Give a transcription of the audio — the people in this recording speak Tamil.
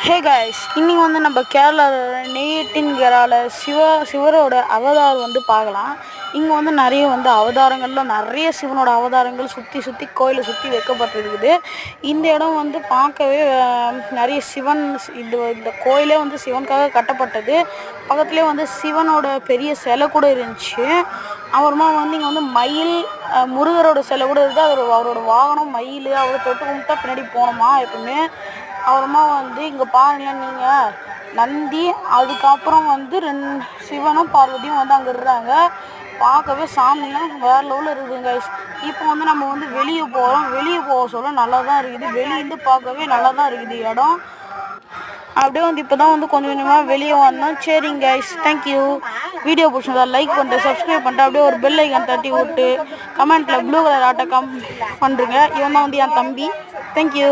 ஹே கைஸ், இன்னைக்கு வந்து நம்ம கேரளாவில் நெய்யட்டின்கரால சிவரோட அவதாரம் வந்து பார்க்கலாம். இங்கே வந்து நிறைய வந்து அவதாரங்கள்லாம் நிறைய சிவனோட அவதாரங்கள் சுற்றி கோயிலை சுற்றி வைக்கப்பட்டிருக்குது. இந்த இடம் வந்து பார்க்கவே நிறைய சிவன் இந்த கோயிலே வந்து சிவனுக்காக கட்டப்பட்டது. பக்கத்துலேயே வந்து சிவனோட பெரிய சிலை கூட இருந்துச்சு. அப்புறமா வந்து இங்கே வந்து மயில் முருகரோட சிலை கூட இருக்குது. அவரோட வாகனம் மயில். அவரை தொட்டு கும்பிட்டா பின்னாடி போகணுமா எப்பவுமே. அப்புறமா வந்து இங்கே பாருங்களேன் நீங்கள் நந்தி, அதுக்கப்புறம் வந்து சிவனும் பார்வதியும் வந்து அங்கே இருக்கிறாங்க. பார்க்கவே சாமிலாம் வேறு லெவலில் இருக்குதுங்க. இப்போ வந்து நம்ம வந்து வெளியே போகிறோம். வெளியே போக சொல்ல நல்லா தான் இருக்குது. வெளியிருந்து பார்க்கவே நல்லா தான் இருக்குது இடம். அப்படியே வந்து இப்போ தான் வந்து கொஞ்சம் கொஞ்சமாக வெளியே வந்தோம். சரிங்க கைஸ், தேங்க்யூ. வீடியோ பிடிச்சதா லைக் பண்ணிட்டு சப்ஸ்கிரைப் பண்ணிட்டு அப்படியே ஒரு பெல் ஐக்கான் தட்டி விட்டு கமெண்ட்டில் ப்ளூ கலர் ஆட்டை பண்ணுறேங்க. இவன் தான் வந்து என் தம்பி. தேங்க்யூ.